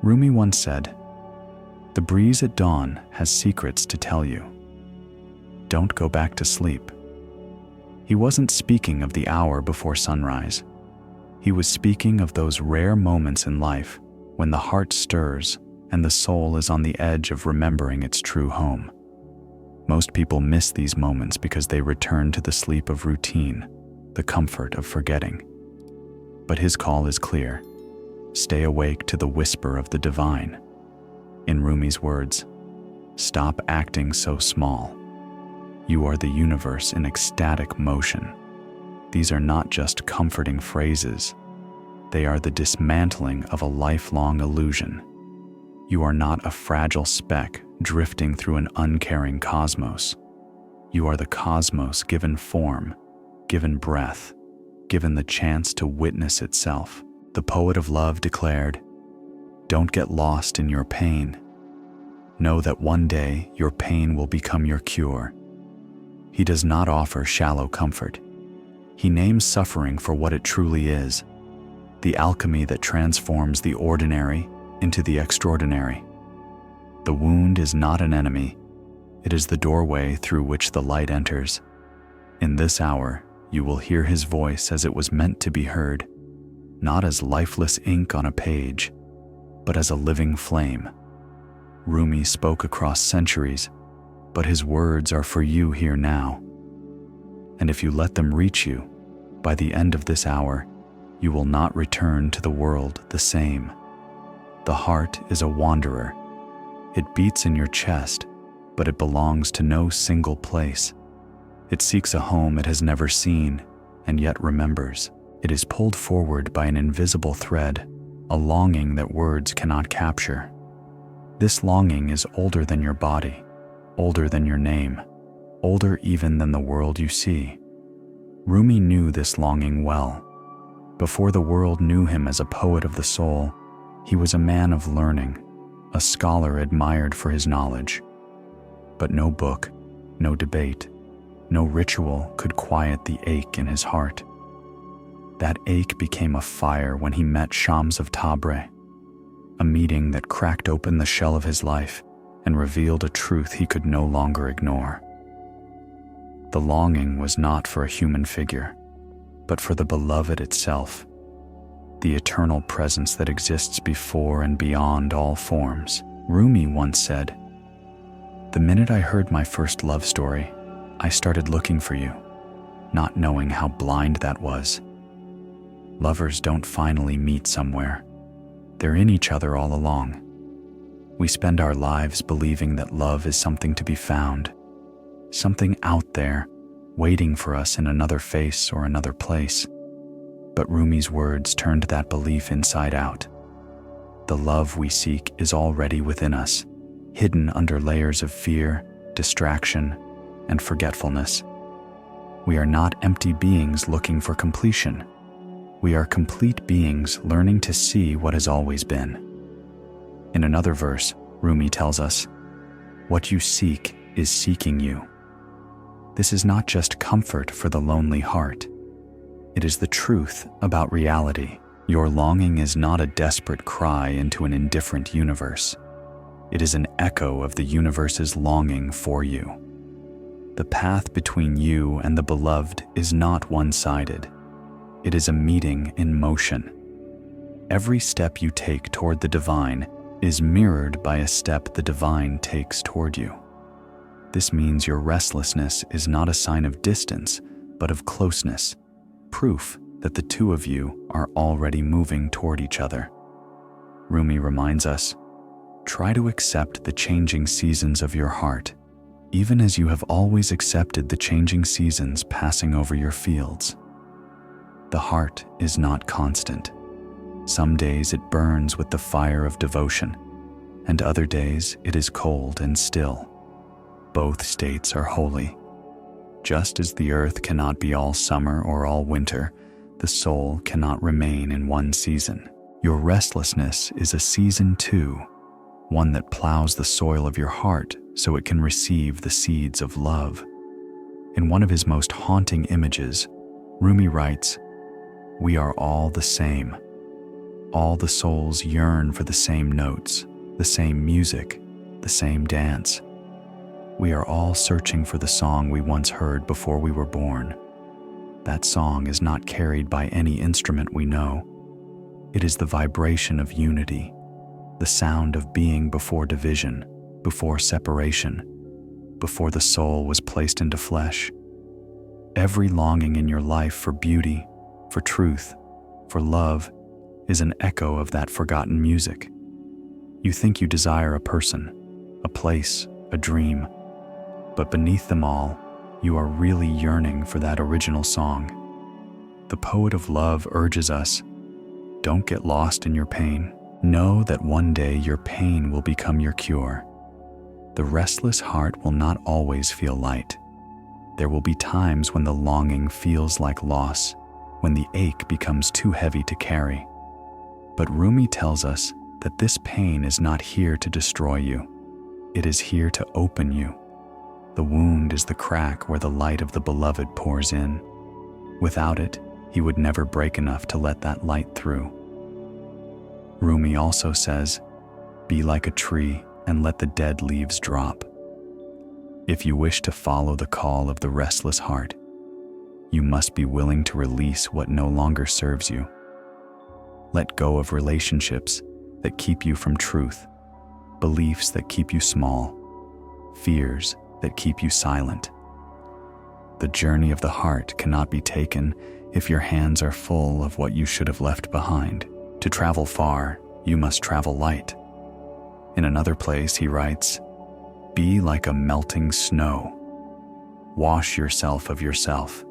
Rumi once said, "The breeze at dawn has secrets to tell you. Don't go back to sleep." He wasn't speaking of the hour before sunrise. He was speaking of those rare moments in life when the heart stirs and the soul is on the edge of remembering its true home. Most people miss these moments because they return to the sleep of routine, the comfort of forgetting. But his call is clear. Stay awake to the whisper of the divine. In Rumi's words, "Stop acting so small. You are the universe in ecstatic motion." These are not just comforting phrases. They are the dismantling of a lifelong illusion. You are not a fragile speck drifting through an uncaring cosmos. You are the cosmos given form, given breath, given the chance to witness itself. The poet of love declared, "Don't get lost in your pain. Know that one day your pain will become your cure." He does not offer shallow comfort. He names suffering for what it truly is, the alchemy that transforms the ordinary into the extraordinary. The wound is not an enemy. It is the doorway through which the light enters. In this hour, you will hear his voice as it was meant to be heard, not as lifeless ink on a page, but as a living flame. Rumi spoke across centuries, but his words are for you here now. And if you let them reach you, by the end of this hour, you will not return to the world the same. The heart is a wanderer. It beats in your chest, but it belongs to no single place. It seeks a home it has never seen, and yet remembers. It is pulled forward by an invisible thread, a longing that words cannot capture. This longing is older than your body, older than your name, older even than the world you see. Rumi knew this longing well. Before the world knew him as a poet of the soul, he was a man of learning, a scholar admired for his knowledge. But no book, no debate, no ritual could quiet the ache in his heart. That ache became a fire when he met Shams of Tabre, a meeting that cracked open the shell of his life and revealed a truth he could no longer ignore. The longing was not for a human figure, but for the beloved itself, the eternal presence that exists before and beyond all forms. Rumi once said, "The minute I heard my first love story, I started looking for you, not knowing how blind that was." Lovers don't finally meet somewhere. They're in each other all along. We spend our lives believing that love is something to be found, something out there, waiting for us in another face or another place. But Rumi's words turned that belief inside out. The love we seek is already within us, hidden under layers of fear, distraction, and forgetfulness. We are not empty beings looking for completion. We are complete beings learning to see what has always been. In another verse, Rumi tells us, "What you seek is seeking you." This is not just comfort for the lonely heart. It is the truth about reality. Your longing is not a desperate cry into an indifferent universe. It is an echo of the universe's longing for you. The path between you and the beloved is not one-sided. It is a meeting in motion. Every step you take toward the divine is mirrored by a step the divine takes toward you. This means your restlessness is not a sign of distance, but of closeness, proof that the two of you are already moving toward each other. Rumi reminds us, try to accept the changing seasons of your heart, even as you have always accepted the changing seasons passing over your fields. The heart is not constant. Some days it burns with the fire of devotion, and other days it is cold and still. Both states are holy. Just as the earth cannot be all summer or all winter, the soul cannot remain in one season. Your restlessness is a season too, one that plows the soil of your heart so it can receive the seeds of love. In one of his most haunting images, Rumi writes, "We are all the same." All the souls yearn for the same notes, the same music, the same dance. We are all searching for the song we once heard before we were born. That song is not carried by any instrument we know. It is the vibration of unity, the sound of being before division, before separation, before the soul was placed into flesh. Every longing in your life for beauty, for truth, for love, is an echo of that forgotten music. You think you desire a person, a place, a dream, but beneath them all, you are really yearning for that original song. The poet of love urges us, don't get lost in your pain. Know that one day your pain will become your cure. The restless heart will not always feel light. There will be times when the longing feels like loss, when the ache becomes too heavy to carry. But Rumi tells us that this pain is not here to destroy you. It is here to open you. The wound is the crack where the light of the beloved pours in. Without it, he would never break enough to let that light through. Rumi also says, be like a tree and let the dead leaves drop. If you wish to follow the call of the restless heart, you must be willing to release what no longer serves you. Let go of relationships that keep you from truth, beliefs that keep you small, fears that keep you silent. The journey of the heart cannot be taken if your hands are full of what you should have left behind. To travel far, you must travel light. In another place, he writes, be like a melting snow. Wash yourself of yourself.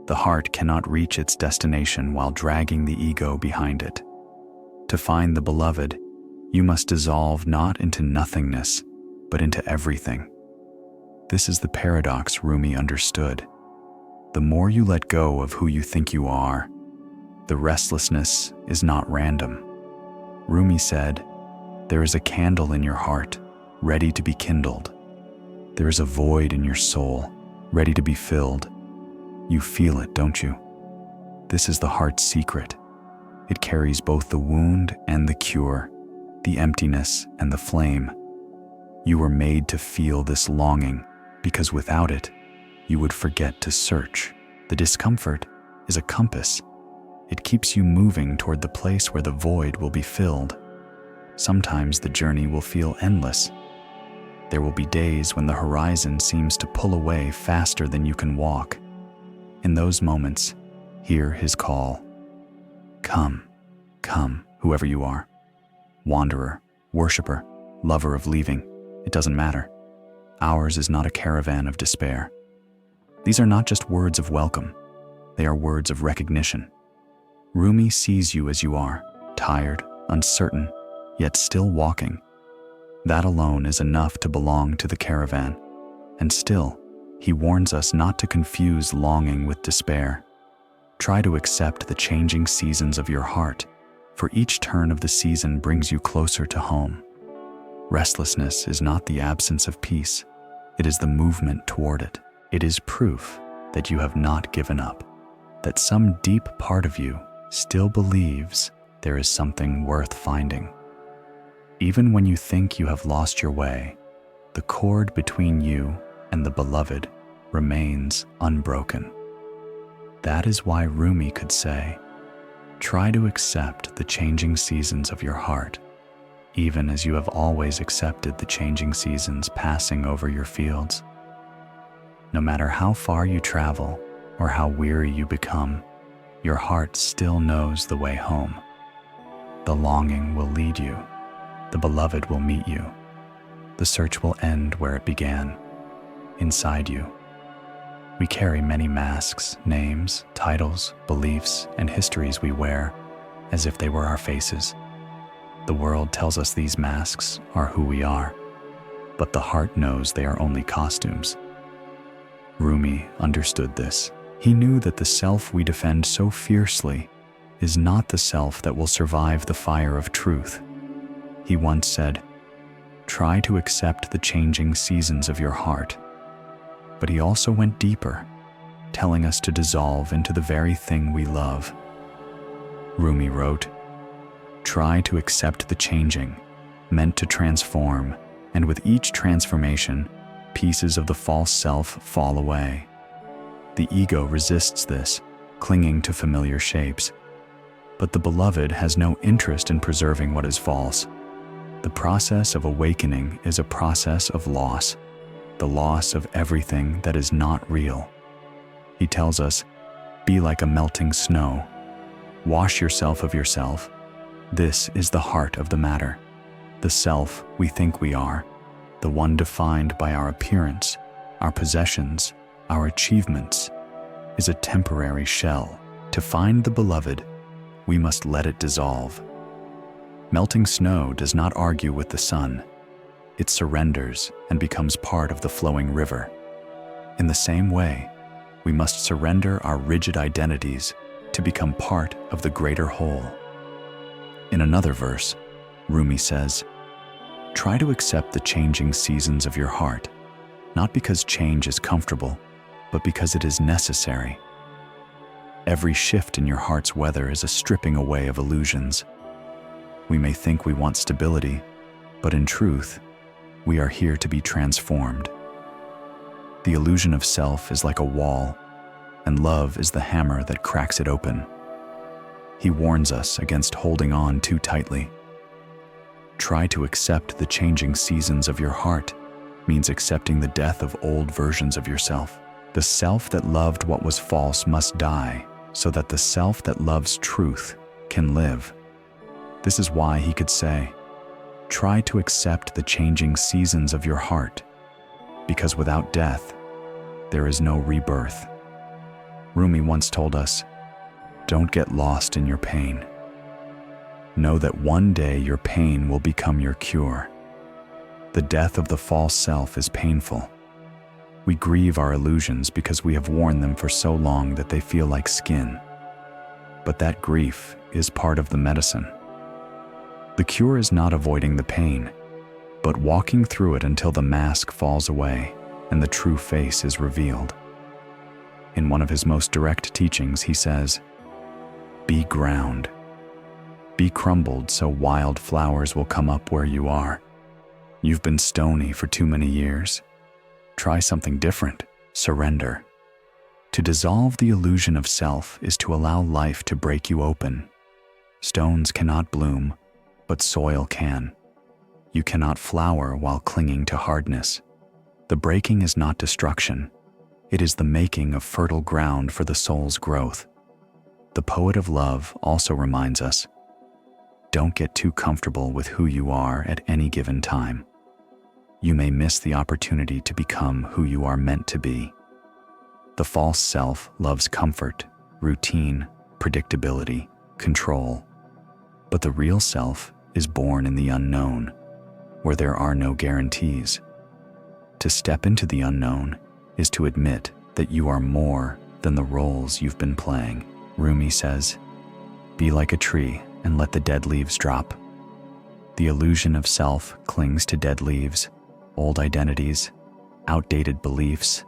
The heart cannot reach its destination while dragging the ego behind it. To find the beloved, you must dissolve not into nothingness, but into everything. This is the paradox Rumi understood. The more you let go of who you think you are, the restlessness is not random. Rumi said, there is a candle in your heart, ready to be kindled. There is a void in your soul, ready to be filled. You feel it, don't you? This is the heart's secret. It carries both the wound and the cure, the emptiness and the flame. You were made to feel this longing, because without it, you would forget to search. The discomfort is a compass. It keeps you moving toward the place where the void will be filled. Sometimes the journey will feel endless. There will be days when the horizon seems to pull away faster than you can walk. In those moments, hear his call. Come, come, whoever you are. Wanderer, worshiper, lover of leaving, it doesn't matter. Ours is not a caravan of despair. These are not just words of welcome. They are words of recognition. Rumi sees you as you are, tired, uncertain, yet still walking. That alone is enough to belong to the caravan. And still, he warns us not to confuse longing with despair. Try to accept the changing seasons of your heart, for each turn of the season brings you closer to home. Restlessness is not the absence of peace. It is the movement toward it. It is proof that you have not given up, that some deep part of you still believes there is something worth finding. Even when you think you have lost your way, the cord between you and the beloved remains unbroken. That is why Rumi could say, try to accept the changing seasons of your heart, even as you have always accepted the changing seasons passing over your fields. No matter how far you travel or how weary you become, your heart still knows the way home. The longing will lead you. The beloved will meet you. The search will end where it began, inside you. We carry many masks, names, titles, beliefs, and histories we wear as if they were our faces. The world tells us these masks are who we are, but the heart knows they are only costumes. Rumi understood this. He knew that the self we defend so fiercely is not the self that will survive the fire of truth. He once said, try to accept the changing seasons of your heart. But he also went deeper, telling us to dissolve into the very thing we love. Rumi wrote, Try to accept the changing, meant to transform, and with each transformation, pieces of the false self fall away. The ego resists this, clinging to familiar shapes. But the beloved has no interest in preserving what is false. The process of awakening is a process of loss, the loss of everything that is not real. He tells us, be like a melting snow. Wash yourself of yourself. This is the heart of the matter. The self we think we are, the one defined by our appearance, our possessions, our achievements, is a temporary shell. To find the beloved, we must let it dissolve. Melting snow does not argue with the sun. It surrenders and becomes part of the flowing river. In the same way, we must surrender our rigid identities to become part of the greater whole. In another verse, Rumi says, "Try to accept the changing seasons of your heart, not because change is comfortable, but because it is necessary." Every shift in your heart's weather is a stripping away of illusions. We may think we want stability, but in truth, we are here to be transformed. The illusion of self is like a wall, and love is the hammer that cracks it open. He warns us against holding on too tightly. Try to accept the changing seasons of your heart means accepting the death of old versions of yourself. The self that loved what was false must die, so that the self that loves truth can live. This is why he could say, "Try to accept the changing seasons of your heart, because without death, there is no rebirth." Rumi once told us, "Don't get lost in your pain. Know that one day your pain will become your cure." The death of the false self is painful. We grieve our illusions because we have worn them for so long that they feel like skin. But that grief is part of the medicine. The cure is not avoiding the pain, but walking through it until the mask falls away and the true face is revealed. In one of his most direct teachings, he says, "Be ground. Be crumbled so wild flowers will come up where you are. You've been stony for too many years. Try something different. Surrender." To dissolve the illusion of self is to allow life to break you open. Stones cannot bloom, but soil can. You cannot flower while clinging to hardness. The breaking is not destruction. It is the making of fertile ground for the soul's growth. The poet of love also reminds us, don't get too comfortable with who you are at any given time. You may miss the opportunity to become who you are meant to be. The false self loves comfort, routine, predictability, control. But the real self is born in the unknown, where there are no guarantees. To step into the unknown is to admit that you are more than the roles you've been playing. Rumi says, "Be like a tree and let the dead leaves drop." The illusion of self clings to dead leaves, old identities, outdated beliefs,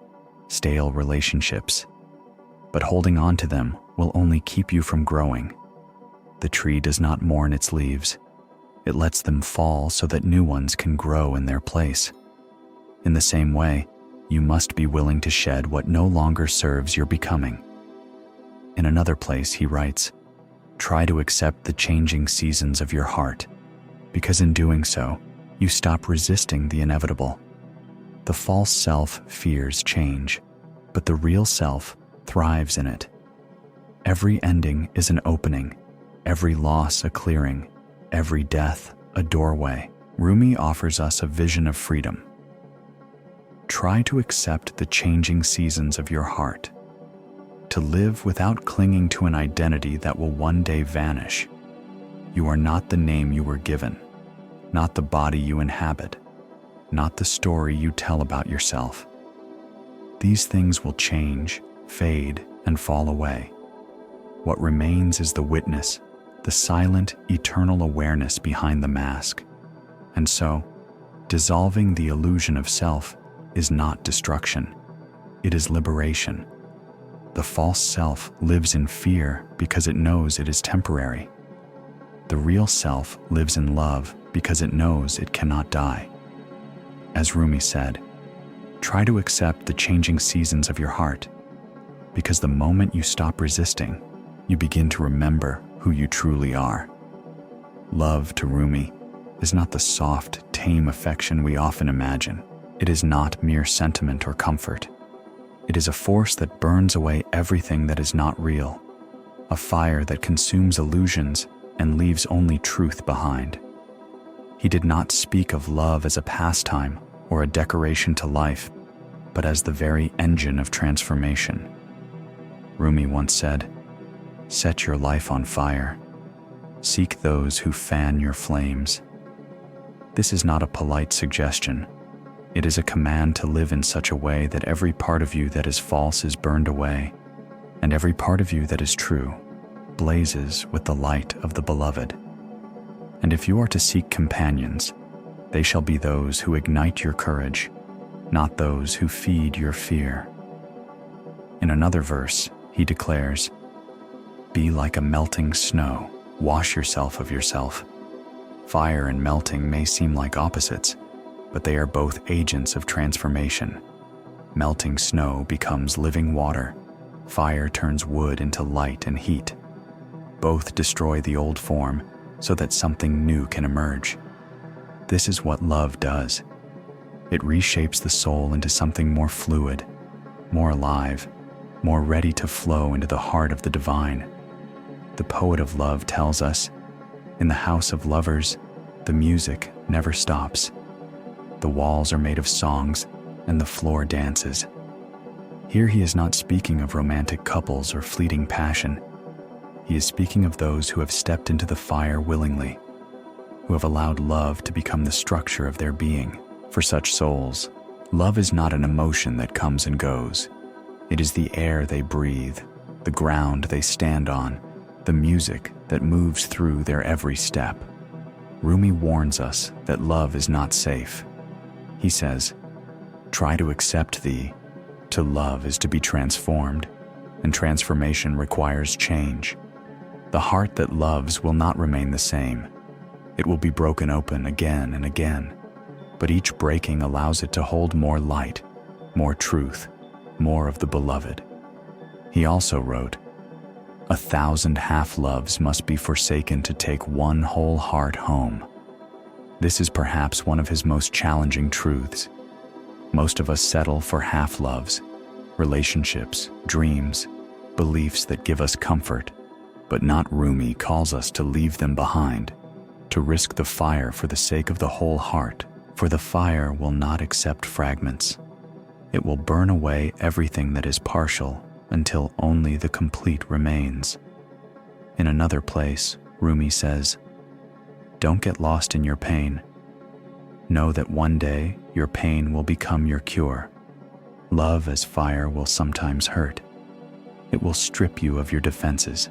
stale relationships. But holding on to them will only keep you from growing. The tree does not mourn its leaves. It lets them fall so that new ones can grow in their place. In the same way, you must be willing to shed what no longer serves your becoming. In another place, he writes, "Try to accept the changing seasons of your heart, because in doing so, you stop resisting the inevitable." The false self fears change, but the real self thrives in it. Every ending is an opening, every loss a clearing, every death a doorway. Rumi offers us a vision of freedom. Try to accept the changing seasons of your heart, to live without clinging to an identity that will one day vanish. You are not the name you were given, not the body you inhabit, not the story you tell about yourself. These things will change, fade, and fall away. What remains is the witness, the silent, eternal awareness behind the mask. And so, dissolving the illusion of self is not destruction. It is liberation. The false self lives in fear because it knows it is temporary. The real self lives in love because it knows it cannot die. As Rumi said, try to accept the changing seasons of your heart, because the moment you stop resisting, you begin to remember who you truly are. Love, to Rumi, is not the soft, tame affection we often imagine. It is not mere sentiment or comfort. It is a force that burns away everything that is not real, a fire that consumes illusions and leaves only truth behind. He did not speak of love as a pastime or a decoration to life, but as the very engine of transformation. Rumi once said, "Set your life on fire. Seek those who fan your flames." This is not a polite suggestion. It is a command to live in such a way that every part of you that is false is burned away, and every part of you that is true blazes with the light of the beloved. And if you are to seek companions, they shall be those who ignite your courage, not those who feed your fear. In another verse, he declares, "Be like a melting snow, wash yourself of yourself." Fire and melting may seem like opposites, but they are both agents of transformation. Melting snow becomes living water. Fire turns wood into light and heat. Both destroy the old form so that something new can emerge. This is what love does. It reshapes the soul into something more fluid, more alive, more ready to flow into the heart of the divine. The poet of love tells us, "In the house of lovers, the music never stops. The walls are made of songs, and the floor dances." Here he is not speaking of romantic couples or fleeting passion. He is speaking of those who have stepped into the fire willingly, who have allowed love to become the structure of their being. For such souls, love is not an emotion that comes and goes. It is the air they breathe, the ground they stand on, the music that moves through their every step. Rumi warns us that love is not safe. He says, "Try to accept thee. To love is to be transformed, and transformation requires change. The heart that loves will not remain the same. It will be broken open again and again, but each breaking allows it to hold more light, more truth, more of the beloved." He also wrote, "1,000 half-loves must be forsaken to take one whole heart home." This is perhaps one of his most challenging truths. Most of us settle for half-loves, relationships, dreams, beliefs that give us comfort, but not Rumi calls us to leave them behind, to risk the fire for the sake of the whole heart, for the fire will not accept fragments. It will burn away everything that is partial until only the complete remains. In another place, Rumi says, "Don't get lost in your pain. Know that one day your pain will become your cure. Love as fire will sometimes hurt. It will strip you of your defenses.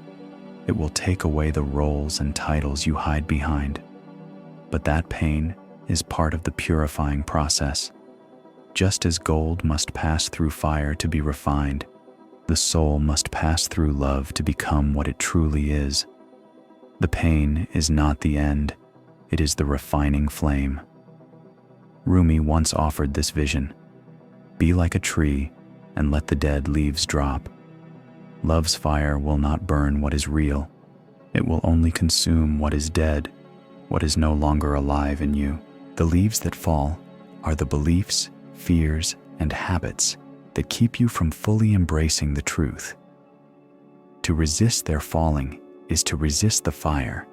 It will take away the roles and titles you hide behind. But that pain is part of the purifying process. Just as gold must pass through fire to be refined, the soul must pass through love to become what it truly is. The pain is not the end, it is the refining flame." Rumi once offered this vision: "Be like a tree and let the dead leaves drop. Love's fire will not burn what is real. It will only consume what is dead, what is no longer alive in you. The leaves that fall are the beliefs, fears, and habits that keep you from fully embracing the truth. To resist their falling is to resist the fire,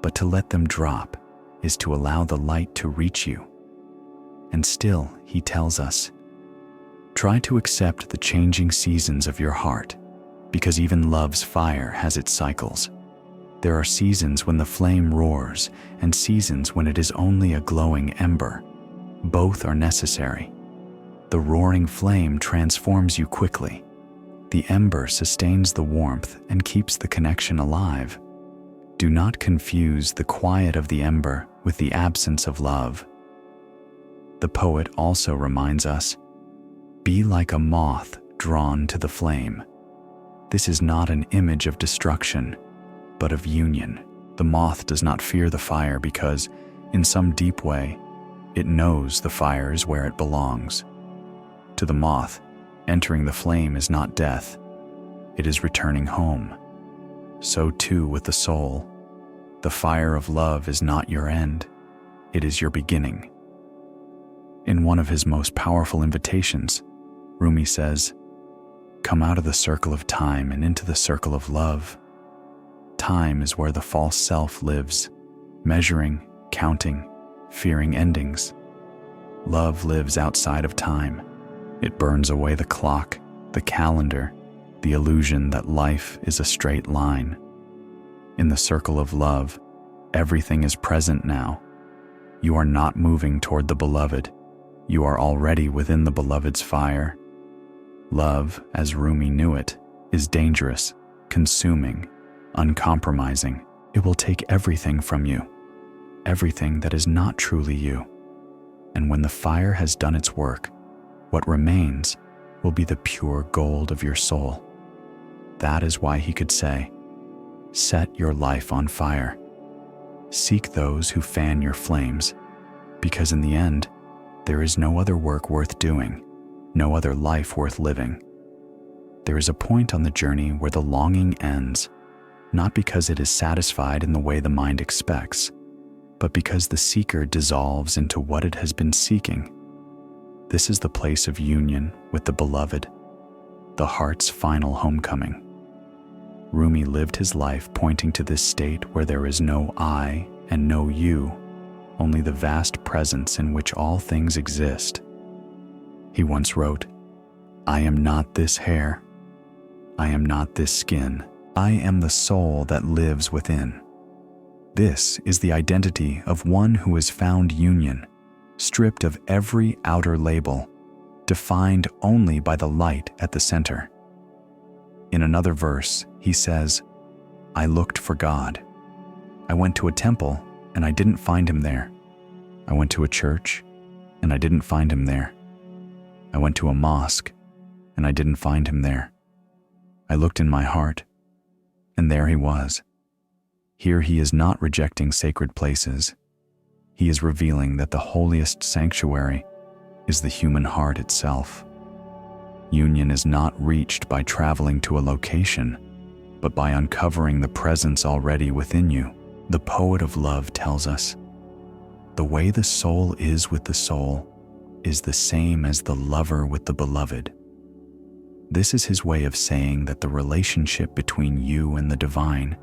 but to let them drop is to allow the light to reach you." And still, he tells us, "Try to accept the changing seasons of your heart, because even love's fire has its cycles. There are seasons when the flame roars and seasons when it is only a glowing ember. Both are necessary. The roaring flame transforms you quickly. The ember sustains the warmth and keeps the connection alive. Do not confuse the quiet of the ember with the absence of love." The poet also reminds us, "Be like a moth drawn to the flame." This is not an image of destruction, but of union. The moth does not fear the fire because, in some deep way, it knows the fire is where it belongs. To the moth, entering the flame is not death, it is returning home. So too with the soul. The fire of love is not your end, it is your beginning. In one of his most powerful invitations, Rumi says, "Come out of the circle of time and into the circle of love." Time is where the false self lives, measuring, counting, fearing endings. Love lives outside of time. It burns away the clock, the calendar, the illusion that life is a straight line. In the circle of love, everything is present now. You are not moving toward the beloved. You are already within the beloved's fire. Love, as Rumi knew it, is dangerous, consuming, uncompromising. It will take everything from you, everything that is not truly you. And when the fire has done its work, what remains will be the pure gold of your soul. That is why he could say, "Set your life on fire. Seek those who fan your flames, because in the end, there is no other work worth doing, no other life worth living." There is a point on the journey where the longing ends, not because it is satisfied in the way the mind expects, but because the seeker dissolves into what it has been seeking. This is the place of union with the beloved, the heart's final homecoming. Rumi lived his life pointing to this state where there is no I and no you, only the vast presence in which all things exist. He once wrote, "I am not this hair. I am not this skin. I am the soul that lives within." This is the identity of one who has found union, stripped of every outer label, defined only by the light at the center. In another verse, he says, "I looked for God. I went to a temple and I didn't find him there. I went to a church and I didn't find him there. I went to a mosque and I didn't find him there. I looked in my heart and there he was." Here he is not rejecting sacred places. He is revealing that the holiest sanctuary is the human heart itself. Union is not reached by traveling to a location, but by uncovering the presence already within you. The poet of love tells us, "The way the soul is with the soul is the same as the lover with the beloved." This is his way of saying that the relationship between you and the divine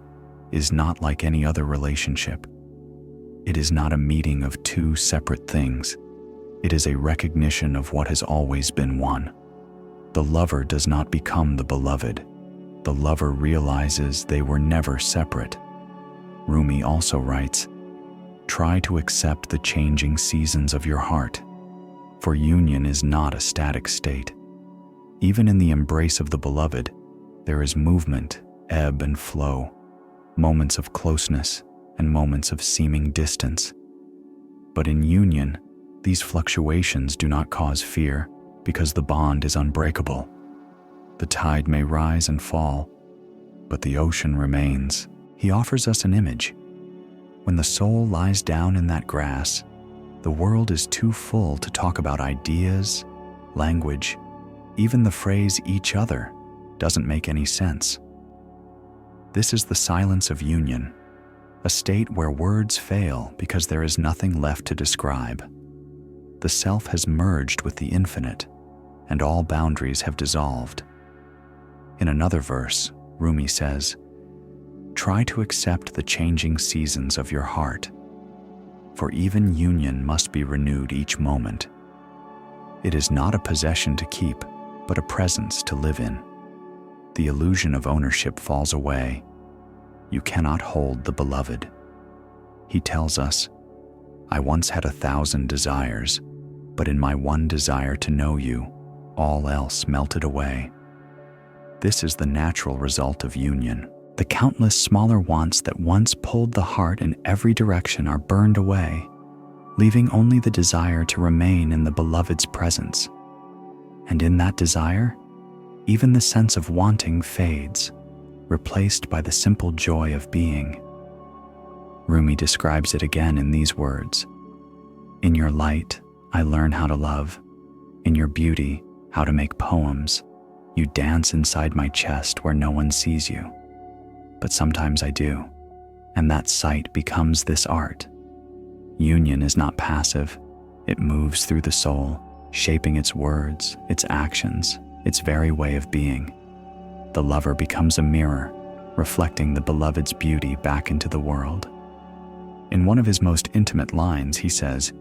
is not like any other relationship. It is not a meeting of two separate things. It is a recognition of what has always been one. The lover does not become the beloved. The lover realizes they were never separate. Rumi also writes, "Try to accept the changing seasons of your heart, for union is not a static state. Even in the embrace of the beloved, there is movement, ebb and flow, moments of closeness and moments of seeming distance. But in union, these fluctuations do not cause fear because the bond is unbreakable. The tide may rise and fall, but the ocean remains." He offers us an image. When the soul lies down in that grass, the world is too full to talk about ideas, language, even the phrase "each other" doesn't make any sense. This is the silence of union, a state where words fail because there is nothing left to describe. The self has merged with the infinite, and all boundaries have dissolved. In another verse, Rumi says, "Try to accept the changing seasons of your heart, for even union must be renewed each moment. It is not a possession to keep, but a presence to live in. The illusion of ownership falls away. You cannot hold the beloved." He tells us, "I once had 1,000 desires, but in my one desire to know you, all else melted away." This is the natural result of union. The countless smaller wants that once pulled the heart in every direction are burned away, leaving only the desire to remain in the beloved's presence. And in that desire, even the sense of wanting fades, replaced by the simple joy of being. Rumi describes it again in these words: "In your light, I learn how to love. In your beauty, how to make poems. You dance inside my chest where no one sees you. But sometimes I do, and that sight becomes this art. Union is not passive. It moves through the soul, shaping its words, its actions, its very way of being. The lover becomes a mirror, reflecting the beloved's beauty back into the world." In one of his most intimate lines, he says,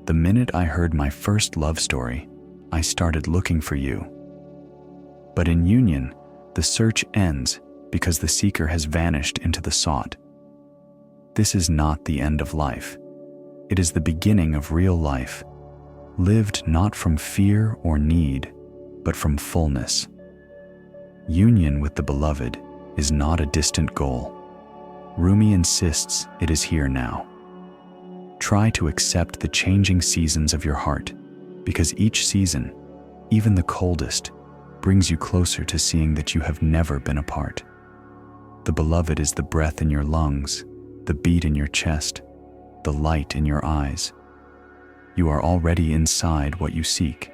"The minute I heard my first love story, I started looking for you. But in union, the search ends because the seeker has vanished into the sought. This is not the end of life. It is the beginning of real life, lived not from fear or need, but from fullness. Union with the beloved is not a distant goal. Rumi insists it is here now. Try to accept the changing seasons of your heart, because each season, even the coldest, brings you closer to seeing that you have never been apart. The beloved is the breath in your lungs, the beat in your chest, the light in your eyes. You are already inside what you seek,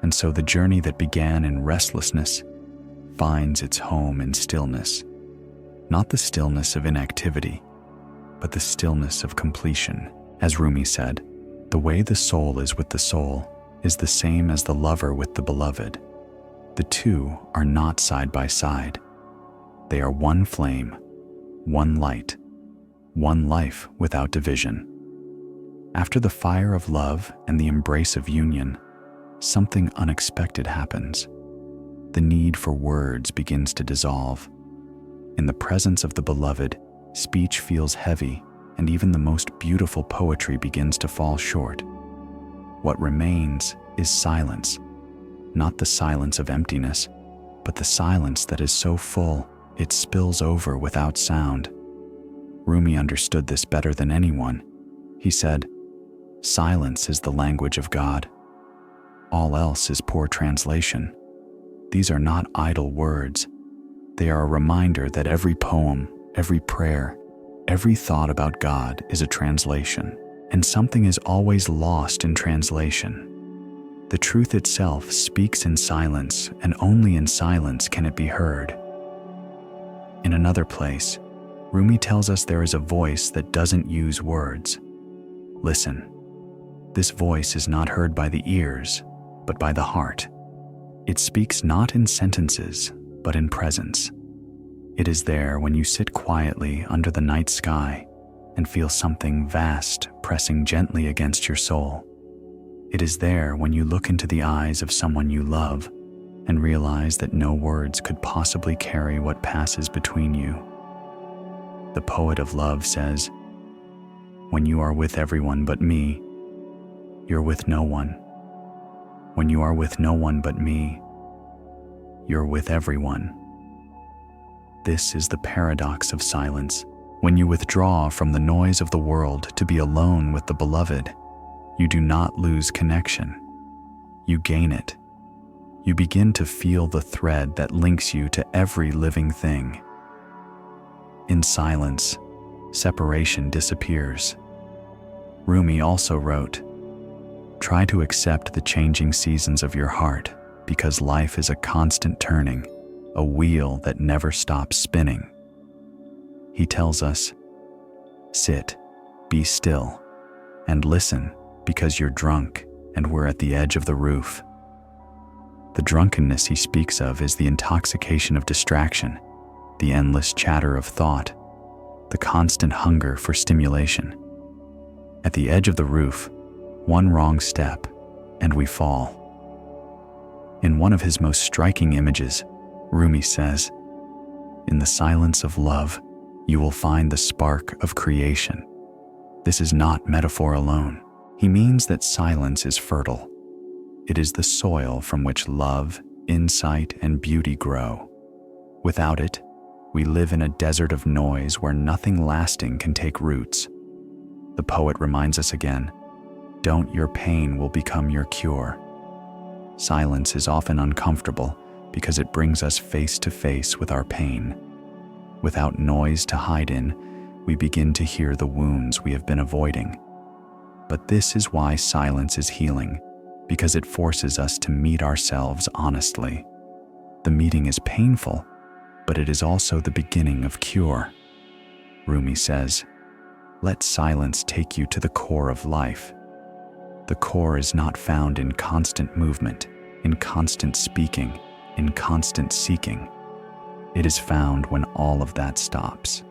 and so the journey that began in restlessness finds its home in stillness, not the stillness of inactivity, but the stillness of completion. As Rumi said, the way the soul is with the soul is the same as the lover with the beloved. The two are not side by side. They are one flame, one light, one life without division. After the fire of love and the embrace of union, something unexpected happens. The need for words begins to dissolve. In the presence of the beloved, speech feels heavy, and even the most beautiful poetry begins to fall short. What remains is silence, not the silence of emptiness, but the silence that is so full it spills over without sound. Rumi understood this better than anyone. He said, "Silence is the language of God. All else is poor translation." These are not idle words. They are a reminder that every poem, every prayer, every thought about God is a translation, and something is always lost in translation. The truth itself speaks in silence, and only in silence can it be heard. In another place, Rumi tells us there is a voice that doesn't use words. Listen. This voice is not heard by the ears, but by the heart. It speaks not in sentences, but in presence. It is there when you sit quietly under the night sky and feel something vast pressing gently against your soul. It is there when you look into the eyes of someone you love and realize that no words could possibly carry what passes between you. The poet of love says, "When you are with everyone but me, you're with no one. When you are with no one but me, you're with everyone." This is the paradox of silence. When you withdraw from the noise of the world to be alone with the beloved, you do not lose connection. You gain it. You begin to feel the thread that links you to every living thing. In silence, separation disappears. Rumi also wrote, "Try to accept the changing seasons of your heart, because life is a constant turning, a wheel that never stops spinning." He tells us, "Sit, be still, and listen, because you're drunk and we're at the edge of the roof." The drunkenness he speaks of is the intoxication of distraction, the endless chatter of thought, the constant hunger for stimulation. At the edge of the roof, one wrong step, and we fall. In one of his most striking images, Rumi says, "In the silence of love, you will find the spark of creation." This is not metaphor alone. He means that silence is fertile. It is the soil from which love, insight, and beauty grow. Without it, we live in a desert of noise where nothing lasting can take roots. The poet reminds us again, "Don't your pain will become your cure." Silence is often uncomfortable because it brings us face to face with our pain. Without noise to hide in, we begin to hear the wounds we have been avoiding. But this is why silence is healing, because it forces us to meet ourselves honestly. The meeting is painful, but it is also the beginning of cure. Rumi says, "Let silence take you to the core of life." The core is not found in constant movement, in constant speaking, in constant seeking. It is found when all of that stops.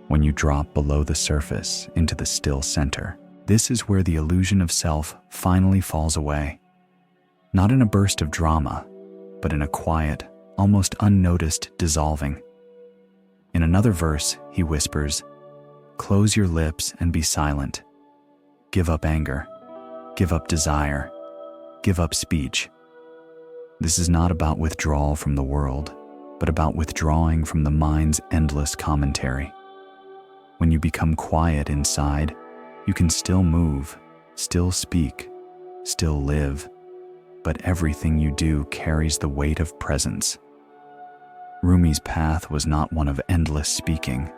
When you drop below the surface into the still center, this is where the illusion of self finally falls away. Not in a burst of drama, but in a quiet, almost unnoticed dissolving. In another verse, he whispers, "Close your lips and be silent. Give up anger. Give up desire. Give up speech." This is not about withdrawal from the world, but about withdrawing from the mind's endless commentary. When you become quiet inside, you can still move, still speak, still live, but everything you do carries the weight of presence. Rumi's path was not one of endless speaking.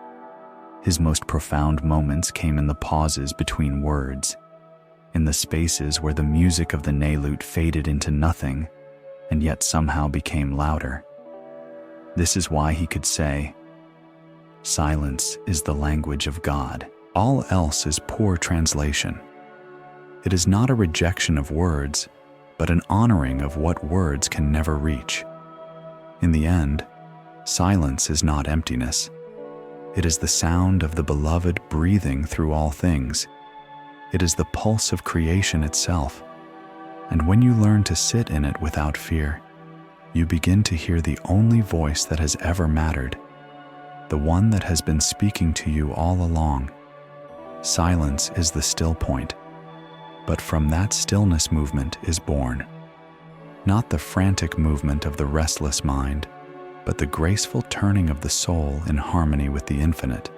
His most profound moments came in the pauses between words, in the spaces where the music of the Nalut faded into nothing and yet somehow became louder. This is why he could say, "Silence is the language of God. All else is poor translation." It is not a rejection of words, but an honoring of what words can never reach. In the end, silence is not emptiness. It is the sound of the beloved breathing through all things. It is the pulse of creation itself. And when you learn to sit in it without fear, you begin to hear the only voice that has ever mattered, the one that has been speaking to you all along. Silence is the still point, but from that stillness movement is born, not the frantic movement of the restless mind, but the graceful turning of the soul in harmony with the infinite.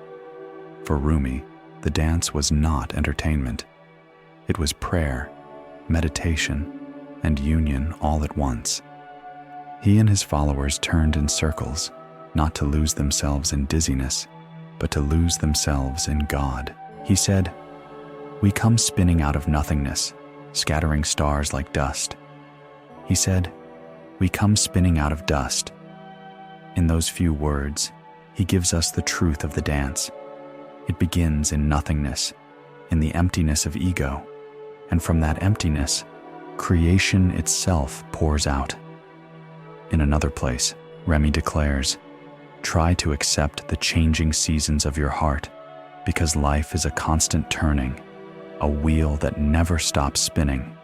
For Rumi, the dance was not entertainment. It was prayer, meditation, and union all at once. He and his followers turned in circles, not to lose themselves in dizziness, but to lose themselves in God. He said, "We come spinning out of nothingness, scattering stars like dust." He said, "We come spinning out of dust." In those few words, he gives us the truth of the dance. It begins in nothingness, in the emptiness of ego, and from that emptiness, creation itself pours out. In another place, Rumi declares, "Try to accept the changing seasons of your heart, because life is a constant turning, a wheel that never stops spinning."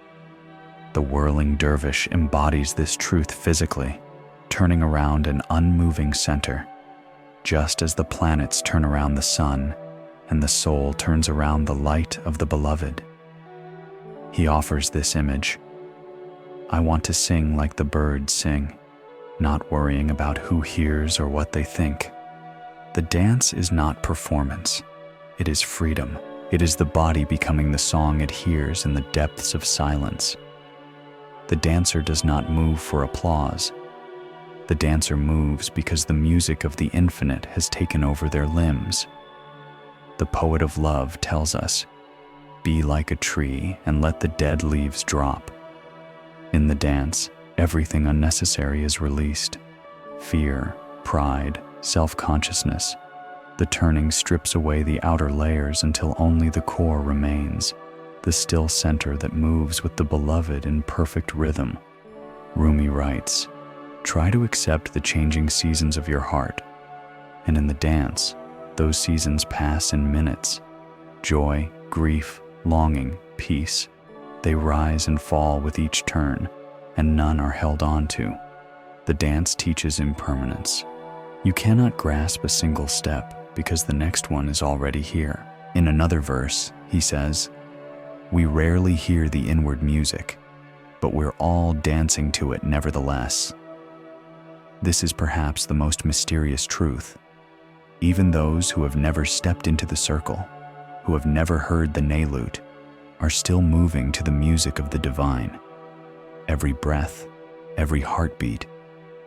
The whirling dervish embodies this truth physically, turning around an unmoving center, just as the planets turn around the sun and the soul turns around the light of the beloved. He offers this image: "I want to sing like the birds sing, not worrying about who hears or what they think." The dance is not performance. It is freedom. It is the body becoming the song it hears in the depths of silence. The dancer does not move for applause. The dancer moves because the music of the infinite has taken over their limbs. The poet of love tells us, "Be like a tree and let the dead leaves drop." In the dance, everything unnecessary is released. Fear, pride, self-consciousness. The turning strips away the outer layers until only the core remains, the still center that moves with the beloved in perfect rhythm. Rumi writes, "Try to accept the changing seasons of your heart, and in the dance, those seasons pass in minutes. Joy, grief, longing, peace. They rise and fall with each turn, and none are held on to." The dance teaches impermanence. You cannot grasp a single step because the next one is already here. In another verse, he says, "We rarely hear the inward music, but we're all dancing to it nevertheless." This is perhaps the most mysterious truth. Even those who have never stepped into the circle, who have never heard the Nalut, are still moving to the music of the divine. Every breath, every heartbeat,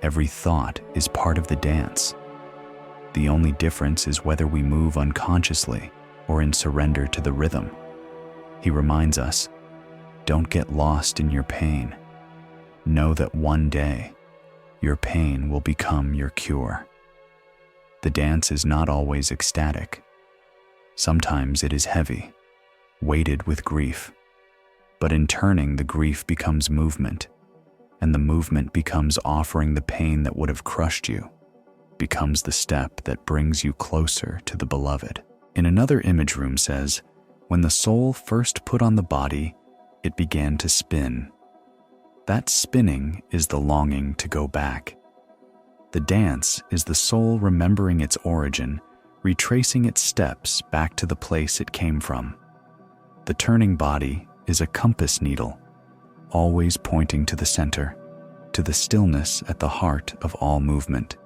every thought is part of the dance. The only difference is whether we move unconsciously or in surrender to the rhythm. He reminds us, don't get lost in your pain. Know that one day, your pain will become your cure. The dance is not always ecstatic. Sometimes it is heavy, weighted with grief. But in turning, the grief becomes movement, and the movement becomes offering the pain that would have crushed you, becomes the step that brings you closer to the beloved. In another image, Rumi says, when the soul first put on the body, it began to spin. That spinning is the longing to go back. The dance is the soul remembering its origin, retracing its steps back to the place it came from. The turning body is a compass needle, always pointing to the center, to the stillness at the heart of all movement.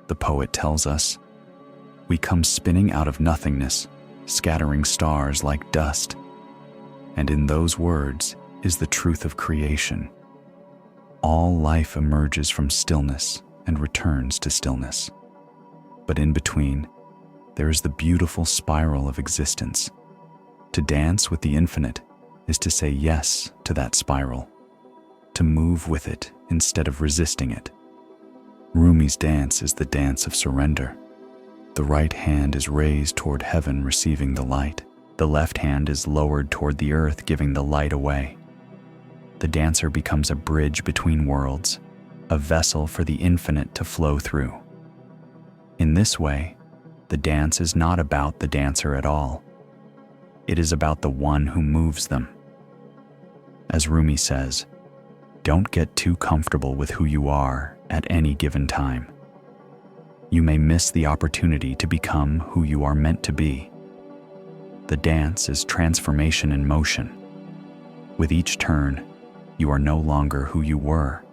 The poet tells us, we come spinning out of nothingness, scattering stars like dust. And in those words is the truth of creation. All life emerges from stillness and returns to stillness. But in between, there is the beautiful spiral of existence. To dance with the infinite is to say yes to that spiral, to move with it instead of resisting it. Rumi's dance is the dance of surrender. The right hand is raised toward heaven, receiving the light. The left hand is lowered toward the earth, giving the light away. The dancer becomes a bridge between worlds, a vessel for the infinite to flow through. In this way, the dance is not about the dancer at all. It is about the one who moves them. As Rumi says, don't get too comfortable with who you are at any given time. You may miss the opportunity to become who you are meant to be. The dance is transformation in motion. With each turn, you are no longer who you were.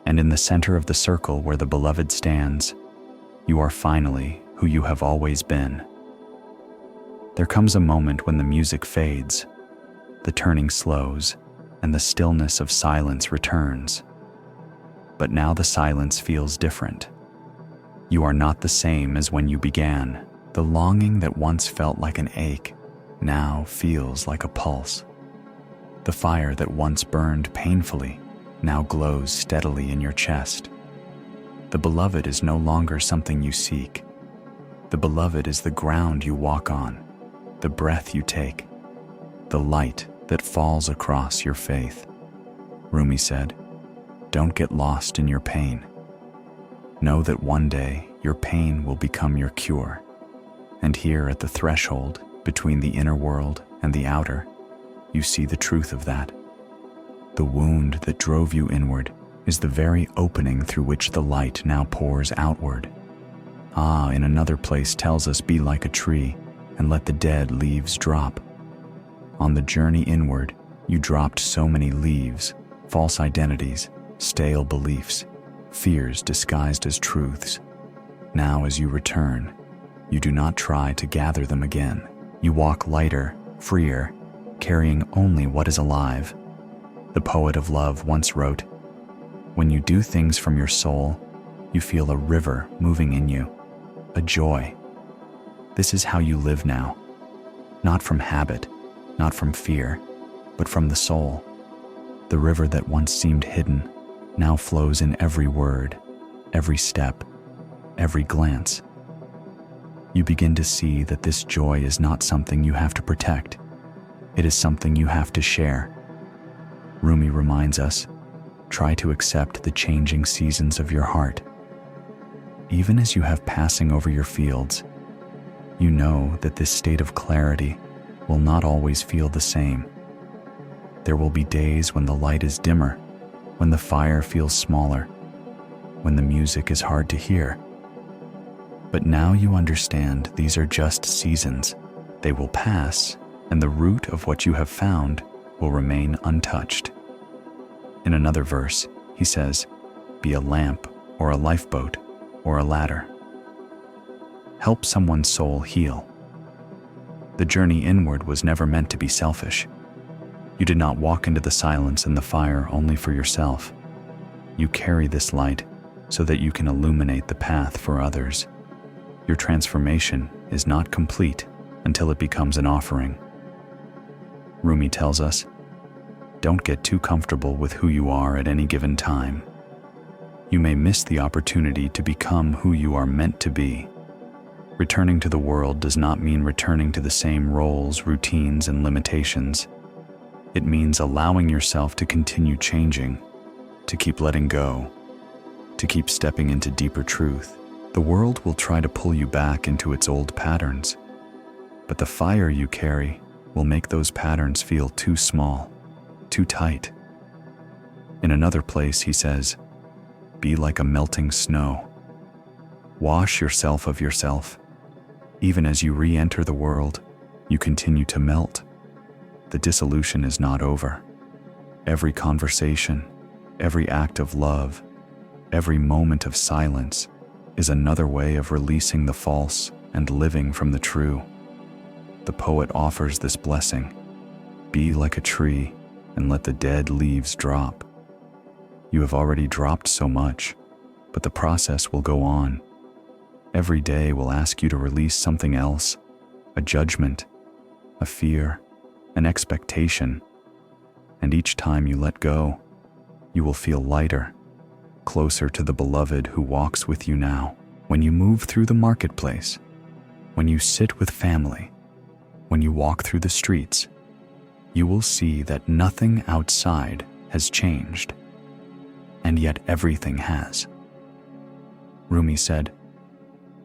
And in the center of the circle where the beloved stands, you are finally who you have always been. There comes a moment when the music fades, the turning slows, and the stillness of silence returns. But now the silence feels different. You are not the same as when you began. The longing that once felt like an ache now feels like a pulse. The fire that once burned painfully now glows steadily in your chest. The beloved is no longer something you seek. The beloved is the ground you walk on, the breath you take, the light that falls across your faith. Rumi said, don't get lost in your pain. Know that one day your pain will become your cure. And here at the threshold between the inner world and the outer, you see the truth of that. The wound that drove you inward is the very opening through which the light now pours outward. In another place tells us, be like a tree and let the dead leaves drop. On the journey inward, you dropped so many leaves, false identities, stale beliefs, fears disguised as truths. Now as you return, you do not try to gather them again. You walk lighter, freer, carrying only what is alive. The poet of love once wrote, when you do things from your soul, you feel a river moving in you, a joy. This is how you live now, not from habit, not from fear, but from the soul. The river that once seemed hidden now flows in every word, every step, every glance. You begin to see that this joy is not something you have to protect. It is something you have to share. Rumi reminds us, try to accept the changing seasons of your heart. Even as you have passing over your fields, you know that this state of clarity will not always feel the same. There will be days when the light is dimmer, when the fire feels smaller, when the music is hard to hear. But now you understand these are just seasons. They will pass, and the root of what you have found will remain untouched. In another verse, he says, be a lamp or a lifeboat or a ladder. Help someone's soul heal. The journey inward was never meant to be selfish. You did not walk into the silence and the fire only for yourself. You carry this light so that you can illuminate the path for others. Your transformation is not complete until it becomes an offering. Rumi tells us, don't get too comfortable with who you are at any given time. You may miss the opportunity to become who you are meant to be. Returning to the world does not mean returning to the same roles, routines, and limitations. It means allowing yourself to continue changing, to keep letting go, to keep stepping into deeper truth. The world will try to pull you back into its old patterns, but the fire you carry will make those patterns feel too small, too tight. In another place, he says, be like a melting snow. Wash yourself of yourself. Even as you re-enter the world, you continue to melt. The dissolution is not over. Every conversation, every act of love, every moment of silence is another way of releasing the false and living from the true. The poet offers this blessing. Be like a tree and let the dead leaves drop. You have already dropped so much, but the process will go on. Every day will ask you to release something else, a judgment, a fear, an expectation. And each time you let go, you will feel lighter, closer to the beloved who walks with you now. When you move through the marketplace, when you sit with family, when you walk through the streets, you will see that nothing outside has changed, and yet everything has. Rumi said,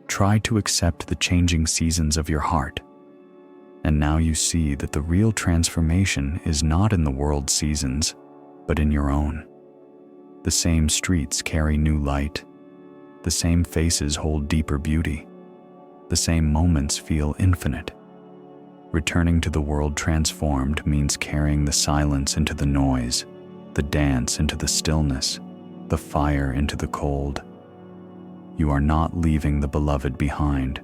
try to accept the changing seasons of your heart, and now you see that the real transformation is not in the world's seasons, but in your own. The same streets carry new light, the same faces hold deeper beauty, the same moments feel infinite. Returning to the world transformed means carrying the silence into the noise, the dance into the stillness, the fire into the cold. You are not leaving the beloved behind.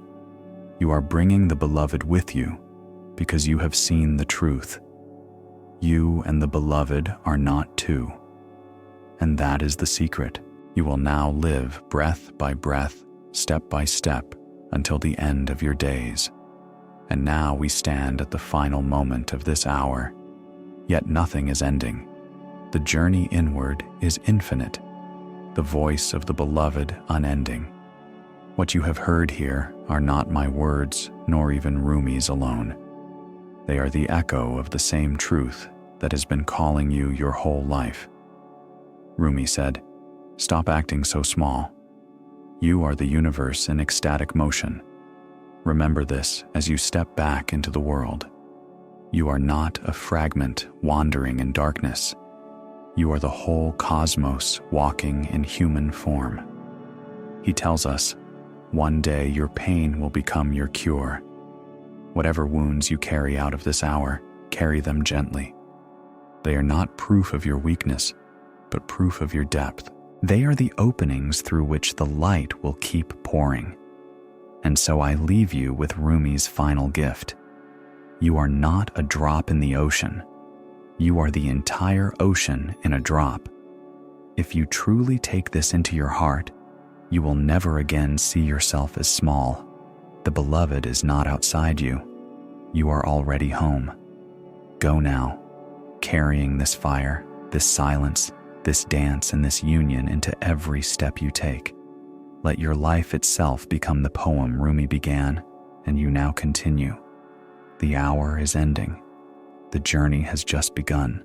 You are bringing the beloved with you because you have seen the truth. You and the beloved are not two. And that is the secret. You will now live breath by breath, step by step, until the end of your days. And now we stand at the final moment of this hour, yet nothing is ending. The journey inward is infinite, the voice of the beloved unending. What you have heard here are not my words, nor even Rumi's alone. They are the echo of the same truth that has been calling you your whole life. Rumi said, stop acting so small. You are the universe in ecstatic motion. Remember this as you step back into the world. You are not a fragment wandering in darkness. You are the whole cosmos walking in human form. He tells us, one day your pain will become your cure. Whatever wounds you carry out of this hour, carry them gently. They are not proof of your weakness, but proof of your depth. They are the openings through which the light will keep pouring. And so I leave you with Rumi's final gift. You are not a drop in the ocean. You are the entire ocean in a drop. If you truly take this into your heart, you will never again see yourself as small. The beloved is not outside you. You are already home. Go now, carrying this fire, this silence, this dance, and this union into every step you take. Let your life itself become the poem Rumi began, and you now continue. The hour is ending. The journey has just begun.